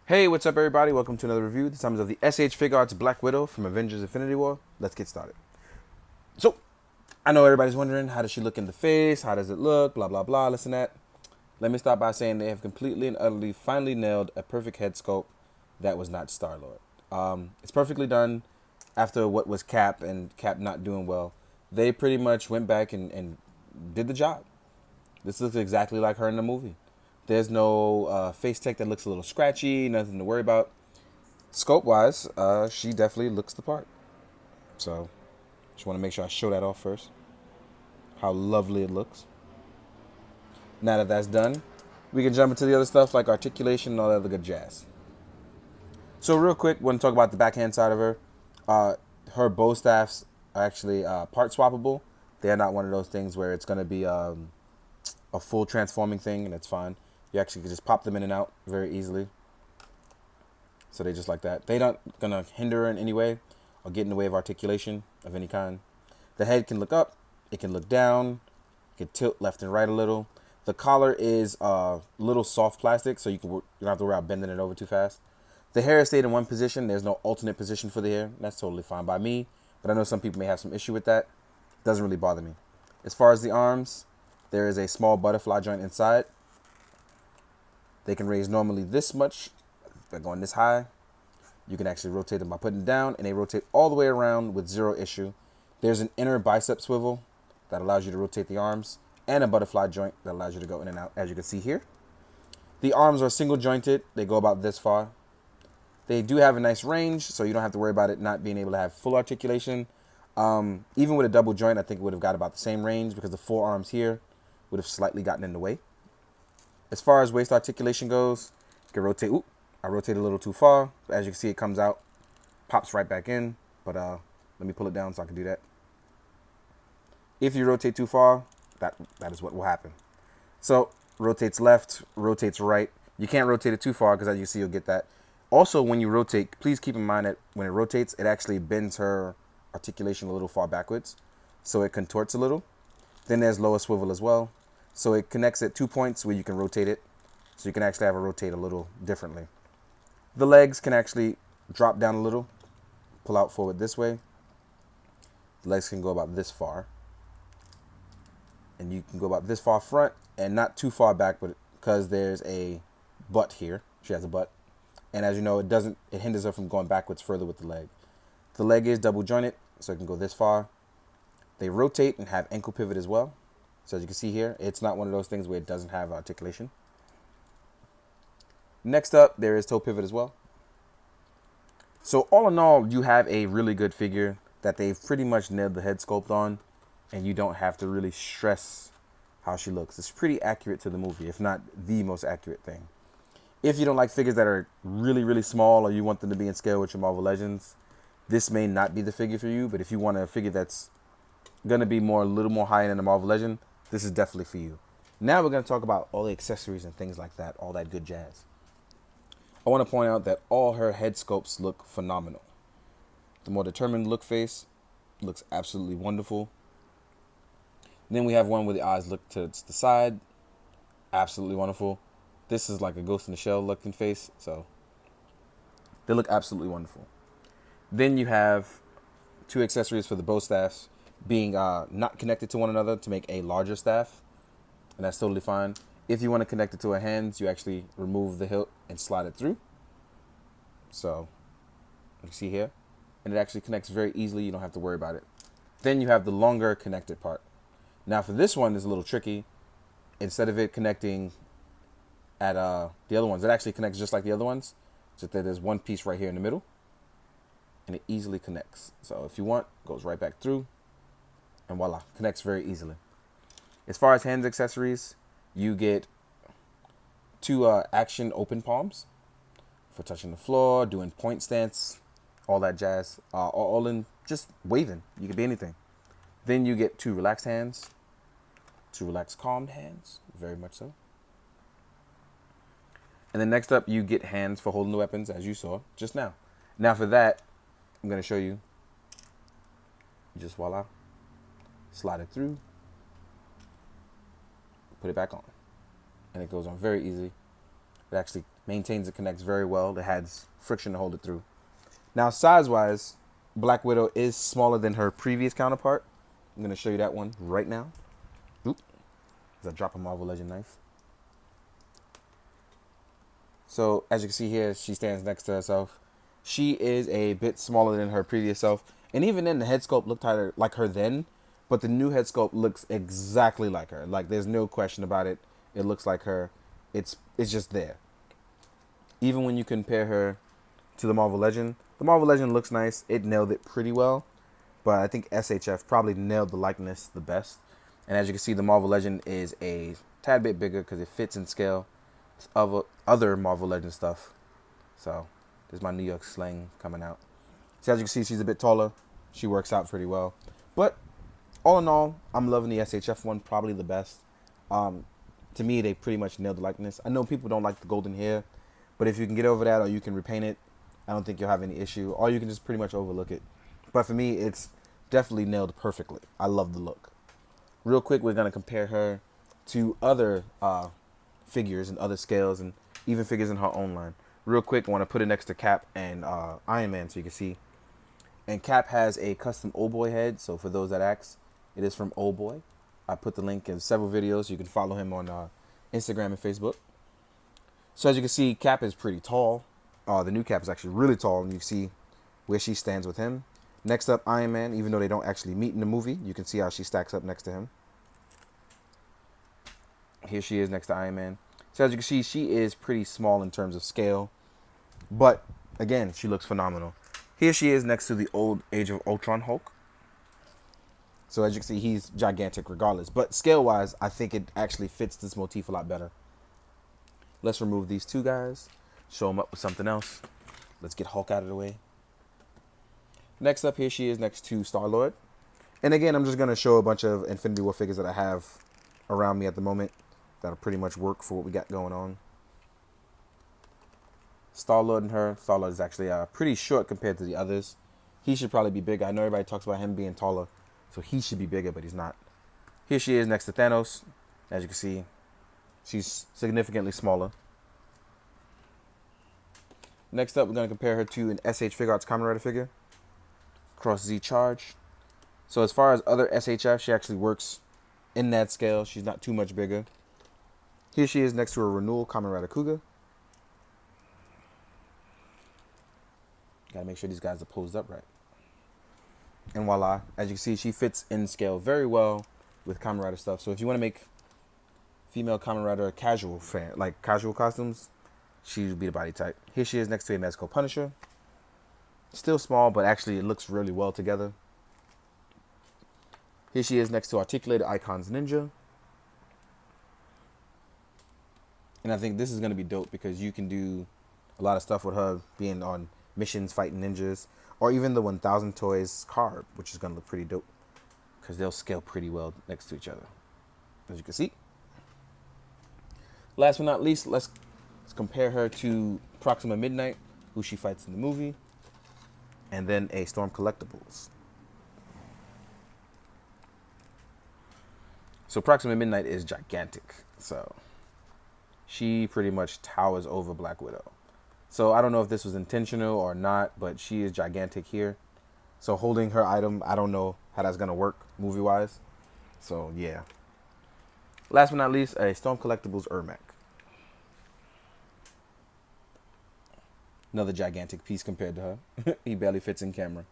Hey, what's up, everybody? Welcome to another review. This time is of the SH Figuarts Black Widow from Avengers Infinity War. Let's get started. So, I know everybody's wondering, how does she look in the face? How does it look? Blah, blah, blah, listen that. Let me start by saying they have completely and utterly finally nailed a perfect head sculpt that was not Star-Lord. It's perfectly done after what was Cap and Cap not doing well. They pretty much went back and did the job. This looks exactly like her in the movie. There's no face tech that looks a little scratchy, nothing to worry about. Scope wise, she definitely looks the part. So, just want to make sure I show that off first. How lovely it looks. Now that that's done, we can jump into the other stuff like articulation and all that other good jazz. So, real quick, want to talk about the backhand side of her. Her bow staffs are actually part swappable. They're not one of those things where it's going to be a full transforming thing, and it's fine. You actually can just pop them in and out very easily. So they just like that. They're not gonna hinder her in any way or get in the way of articulation of any kind. The head can look up, it can look down, it can tilt left and right a little. The collar is little soft plastic, so you don't have to worry about bending it over too fast. The hair is stayed in one position. There's no alternate position for the hair. That's totally fine by me, but I know some people may have some issue with that. Doesn't really bother me. As far as the arms, there is a small butterfly joint inside. They can raise normally this much by going this high. You can actually rotate them by putting them down, and they rotate all the way around with zero issue. There's an inner bicep swivel that allows you to rotate the arms, and a butterfly joint that allows you to go in and out, as you can see here. The arms are single jointed. They go about this far. They do have a nice range, so you don't have to worry about it not being able to have full articulation. Even with a double joint, I think it would have got about the same range because the forearms here would have slightly gotten in the way. As far as waist articulation goes, you can rotate. Oop, I rotated a little too far. As you can see, it comes out, pops right back in. But let me pull it down so I can do that. If you rotate too far, that is what will happen. So rotates left, rotates right. You can't rotate it too far because as you see, you'll get that. Also, when you rotate, please keep in mind that when it rotates, it actually bends her articulation a little far backwards. So it contorts a little. Then there's lower swivel as well. So it connects at 2 points where you can rotate it. So you can actually have it rotate a little differently. The legs can actually drop down a little, pull out forward this way. The legs can go about this far. And you can go about this far front and not too far back, but because there's a butt here. She has a butt. And as you know, it hinders her from going backwards further with the leg. The leg is double jointed, so it can go this far. They rotate and have ankle pivot as well. So as you can see here, it's not one of those things where it doesn't have articulation. Next up, there is toe pivot as well. So all in all, you have a really good figure that they've pretty much nailed the head sculpt on, and you don't have to really stress how she looks. It's pretty accurate to the movie, if not the most accurate thing. If you don't like figures that are really, really small or you want them to be in scale with your Marvel Legends, this may not be the figure for you, but if you want a figure that's going to be a little more high end in the Marvel Legend, this is definitely for you. Now we're going to talk about all the accessories and things like that, all that good jazz. I want to point out that all her head sculpts look phenomenal. The more determined look face looks absolutely wonderful. And then we have one where the eyes look to the side. Absolutely wonderful. This is like a Ghost in the Shell looking face, so they look absolutely wonderful. Then you have two accessories for the bow staffs being not connected to one another to make a larger staff, and that's totally fine. If you want to connect it to her hands, you actually remove the hilt and slide it through. So you see here, and it actually connects very easily. You don't have to worry about it. Then you have the longer connected part. Now for this one, it's a little tricky. Instead of it connecting at the other ones, it actually connects just like the other ones, just that there's one piece right here in the middle, and it easily connects. So if you want, it goes right back through, and voila, connects very easily. As far as hands accessories, you get two action open palms for touching the floor, doing point stance, all that jazz, all in just waving. You could be anything. Then you get two relaxed hands, two relaxed calmed hands, very much so. And then next up, you get hands for holding the weapons, as you saw just now. Now for that, I'm going to show you. Just voila. Slide it through. Put it back on. And it goes on very easy. It actually Maintains and connects very well. It has friction to hold it through. Now, size-wise, Black Widow is smaller than her previous counterpart. I'm going to show you that one right now. Oop. As I drop a Marvel Legend knife. So, as you can see here, she stands next to herself. She is a bit smaller than her previous self. And even then, the head sculpt looked like her then. But the new head sculpt looks exactly like her. Like, there's no question about it. It looks like her. It's just there. Even when you compare her to the Marvel Legend looks nice. It nailed it pretty well. But I think SHF probably nailed the likeness the best. And as you can see, the Marvel Legend is a tad bit bigger because it fits in scale with other Marvel Legend stuff. So, there's my New York slang coming out. So as you can see, she's a bit taller. She works out pretty well. But all in all, I'm loving the SHF one probably the best. To me, they pretty much nailed the likeness. I know people don't like the golden hair, but if you can get over that or you can repaint it, I don't think you'll have any issue. Or you can just pretty much overlook it. But for me, it's definitely nailed perfectly. I love the look. Real quick, we're going to compare her to other figures and other scales and even figures in her own line. Real quick, I want to put it next to Cap and Iron Man so you can see. And Cap has a custom Old Boy head. So for those that ask, it is from Old Boy. I put the link in several videos. You can follow him on Instagram and Facebook. So as you can see, Cap is pretty tall. The new Cap is actually really tall, and you can see where she stands with him. Next up, Iron Man. Even though they don't actually meet in the movie, you can see how she stacks up next to him. Here she is next to Iron Man. So as you can see, she is pretty small in terms of scale. But, again, she looks phenomenal. Here she is next to the old Age of Ultron Hulk. So as you can see, he's gigantic regardless. But scale-wise, I think it actually fits this motif a lot better. Let's remove these two guys. Show them up with something else. Let's get Hulk out of the way. Next up, here she is next to Star-Lord. And again, I'm just going to show a bunch of Infinity War figures that I have around me at the moment. That'll pretty much work for what we got going on. Star-Lord and her. Star-Lord is actually pretty short compared to the others. He should probably be bigger. I know everybody talks about him being taller, so he should be bigger, but he's not. Here she is next to Thanos. As you can see, she's significantly smaller. Next up, we're going to compare her to an SH Figuarts Kamen Rider figure. Cross Z Charge. So as far as other SHF, she actually works in that scale. She's not too much bigger. Here she is next to a Renewal Kamen Rider Kuga. Gotta make sure these guys are posed up right. And voila, as you can see, she fits in scale very well with Kamen Rider stuff. So if you want to make female Kamen Rider casual fan, like casual costumes, she would be the body type. Here she is next to a Mezco Punisher. Still small, but actually it looks really well together. Here she is next to Articulated Icons Ninja. And I think this is going to be dope because you can do a lot of stuff with her being on missions, fighting ninjas. Or even the 1000 Toys card, which is going to look pretty dope. Because they'll scale pretty well next to each other. As you can see. Last but not least, let's compare her to Proxima Midnight, who she fights in the movie. And then a Storm Collectibles. So Proxima Midnight is gigantic. So she pretty much towers over Black Widow. So I don't know if this was intentional or not, but she is gigantic here. So holding her item, I don't know how that's going to work movie-wise. So yeah. Last but not least, a Storm Collectibles Ermac. Another gigantic piece compared to her. He barely fits in camera.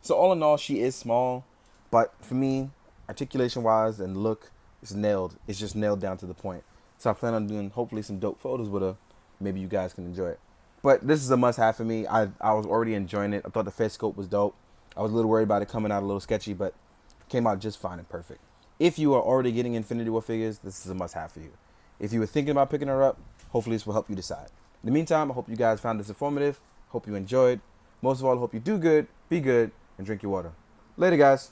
So all in all, she is small. But for me, articulation-wise and look, it's nailed. It's just nailed down to the point. So I plan on doing, hopefully, some dope photos with her. Maybe you guys can enjoy it. But this is a must-have for me. I was already enjoying it. I thought the face scope was dope. I was a little worried about it coming out a little sketchy, but it came out just fine and perfect. If you are already getting Infinity War figures, this is a must-have for you. If you were thinking about picking her up, hopefully this will help you decide. In the meantime, I hope you guys found this informative. Hope you enjoyed. Most of all, I hope you do good, be good, and drink your water. Later, guys.